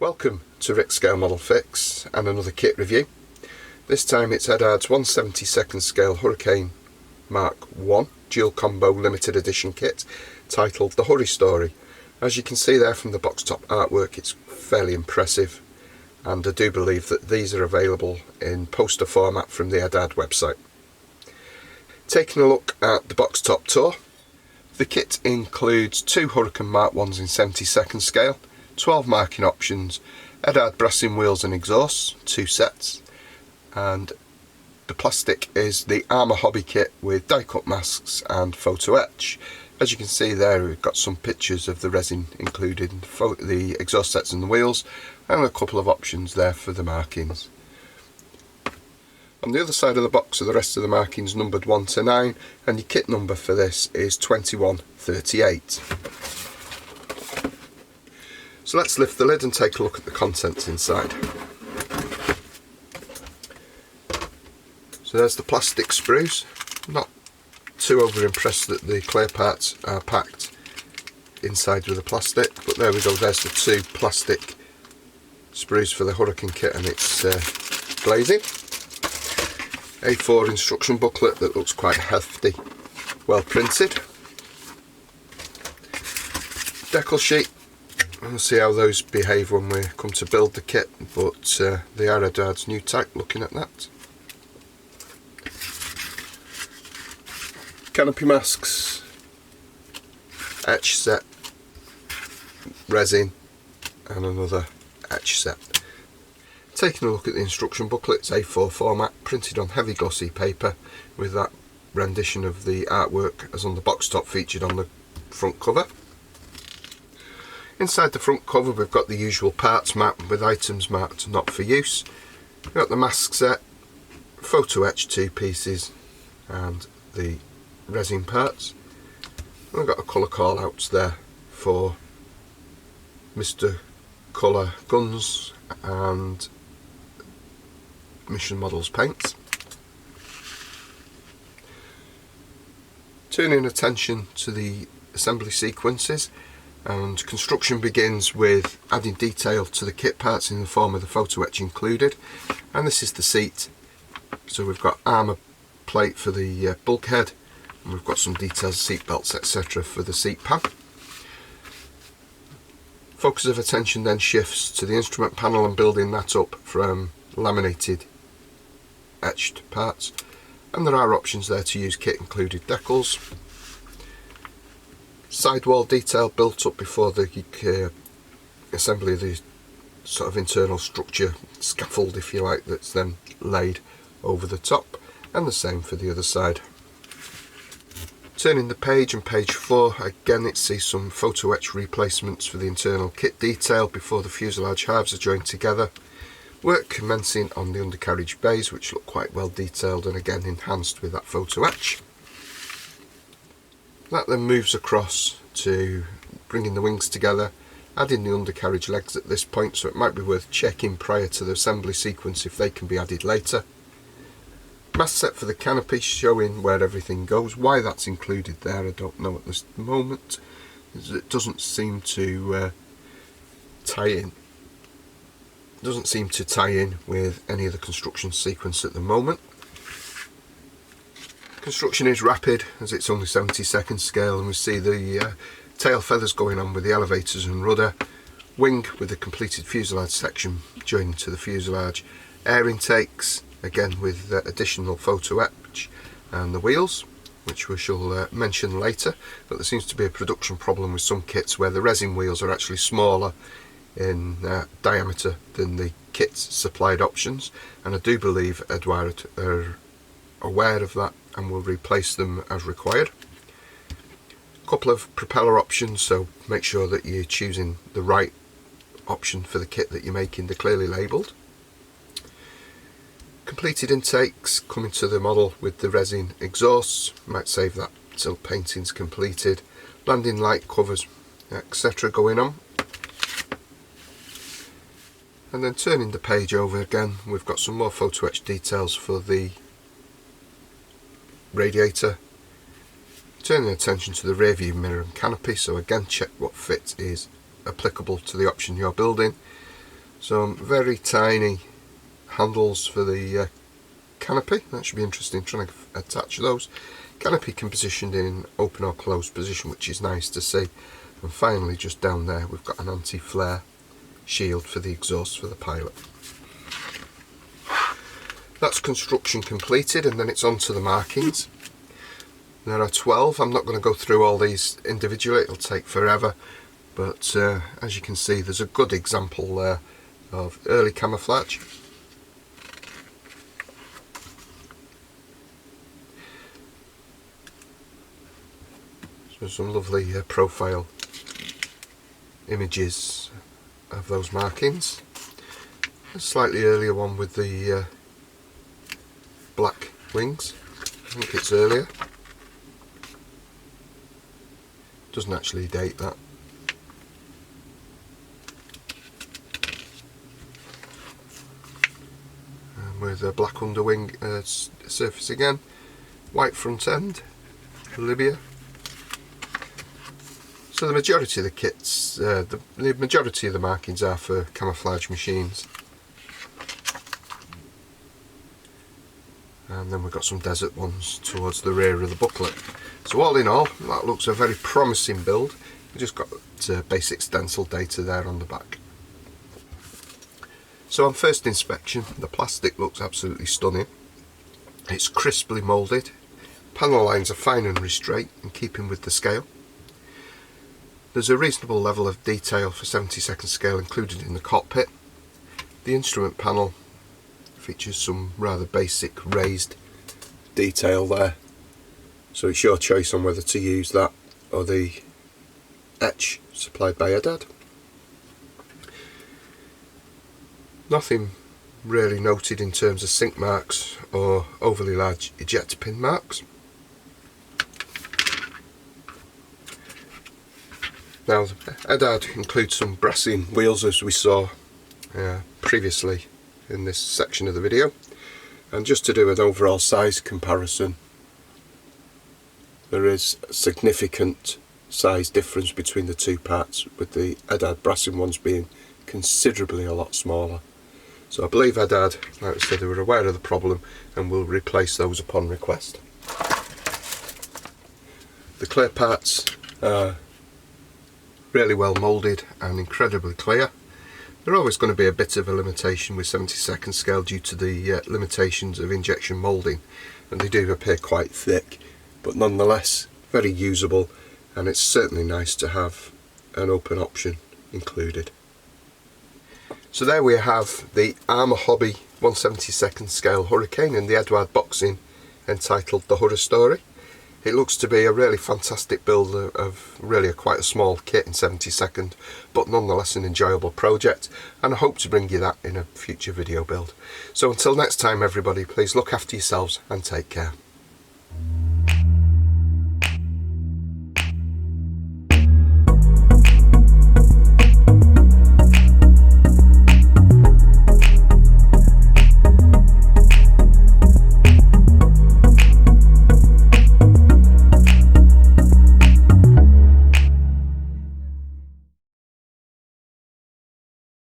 Welcome to Rick's Scale Model Fix and another kit review. This time it's Eduard's 1/72nd scale Hurricane Mk.1 dual combo limited edition kit titled the Hurristory. As you can see there from the box top artwork, it's fairly impressive, and I do believe that these are available in poster format from the Eduard website. Taking a look at the box top tour, the kit includes two Hurricane Mk.1s in 72nd scale, 12 marking options, Eduard brassing wheels and exhausts, 2 sets, and the plastic is the Arma Hobby kit with die cut masks and photo etch. As you can see there, we've got some pictures of the resin included in the exhaust sets and the wheels, and a couple of options there for the markings. On the other side of the box are the rest of the markings numbered 1 to 9, and your kit number for this is 2138. So let's lift the lid and take a look at the contents inside. So there's the plastic sprues. Not too over impressed that the clear parts are packed inside with the plastic, but there we go, there's the two plastic sprues for the Hurricane kit, and it's glazing. A4 instruction booklet that looks quite hefty, well printed. Decal sheet. We'll see how those behave when we come to build the kit, but they are Eduard's new type, looking at that. Canopy masks, etch set, resin, and another etch set. Taking a look at the instruction booklet, it's A4 format, printed on heavy glossy paper with that rendition of the artwork as on the box top featured on the front cover. Inside the front cover we've got the usual parts map with items marked not for use. We've got the mask set, photo etch 2 pieces, and the resin parts. And we've got a colour call outs there for Mr. Colour guns and Mission Models paints. Turning attention to the assembly sequences, and construction begins with adding detail to the kit parts in the form of the photo etch included, and this is the seat. So we've got armour plate for the bulkhead, and we've got some details, seat belts, etc. for the seat pan. Focus of attention then shifts to the instrument panel and building that up from laminated etched parts, and there are options there to use kit included decals. Sidewall detail built up before the assembly of the sort of internal structure, scaffold if you like, that's then laid over the top, and the same for the other side. Turning the page, and page 4, again it sees some photo etch replacements for the internal kit detail before the fuselage halves are joined together. Work commencing on the undercarriage bays, which look quite well detailed and again enhanced with that photo etch. That then moves across to bringing the wings together, adding the undercarriage legs at this point, so it might be worth checking prior to the assembly sequence if they can be added later. Mast set for the canopy, showing where everything goes. Why that's included there I don't know at this moment, as it doesn't seem to tie in. Doesn't seem to tie in with any of the construction sequence at the moment. Construction is rapid as it's only 72nd scale, and we see the tail feathers going on with the elevators and rudder, wing with the completed fuselage section joining to the fuselage, air intakes again with additional photo etch, and the wheels, which we shall mention later, but there seems to be a production problem with some kits where the resin wheels are actually smaller in diameter than the kit's supplied options, and I do believe Eduard are aware of that and will replace them as required. A couple of propeller options, so make sure that you're choosing the right option for the kit that you're making, they're clearly labelled. Completed intakes coming to the model with the resin exhausts, might save that till painting's completed. Landing light covers, etc. going on. And then turning the page over again, we've got some more photo etch details for the radiator. Turning attention to the rear view mirror and canopy, so again check what fit is applicable to the option you're building. Some very tiny handles for the canopy. That should be interesting, trying to attach those. Canopy can be positioned in open or closed position, which is nice to see. And finally, just down there, we've got an anti-flare shield for the exhaust for the pilot. That's construction completed, and then it's on to the markings. There are 12. I'm not going to go through all these individually, it'll take forever, but as you can see, there's a good example there of early camouflage. So some lovely profile images of those markings. A slightly earlier one with the black wings. I think it's earlier. Doesn't actually date that. And with a black underwing surface again. White front end. Libya. So the majority of the kits, the majority of the markings are for camouflage machines. And then we've got some desert ones towards the rear of the booklet. So all in all, that looks a very promising build. We've just got basic stencil data there on the back. So on first inspection, the plastic looks absolutely stunning. It's crisply moulded. Panel lines are fine and restraight in keeping with the scale. There's a reasonable level of detail for 72nd scale included in the cockpit. The instrument panel features some rather basic raised detail there, so it's your choice on whether to use that or the etch supplied by Eduard. Nothing really noted in terms of sink marks or overly large ejector pin marks. Now, Eduard includes some brassing wheels, as we saw previously in this section of the video, and just to do an overall size comparison, there is a significant size difference between the two parts, with the Eduard brassing ones being considerably a lot smaller. So I believe Eduard, like I said, they were aware of the problem and will replace those upon request. The clear parts are really well moulded and incredibly clear. There's always going to be a bit of a limitation with 72nd scale due to the limitations of injection moulding, and they do appear quite thick, but nonetheless very usable, and it's certainly nice to have an open option included. So there we have the Arma Hobby 1/72nd scale Hurricane in the Eduard boxing entitled The Hurristory. It looks to be a really fantastic build of really quite a small kit in 72nd, but nonetheless an enjoyable project, and I hope to bring you that in a future video build. So until next time everybody, please look after yourselves and take care.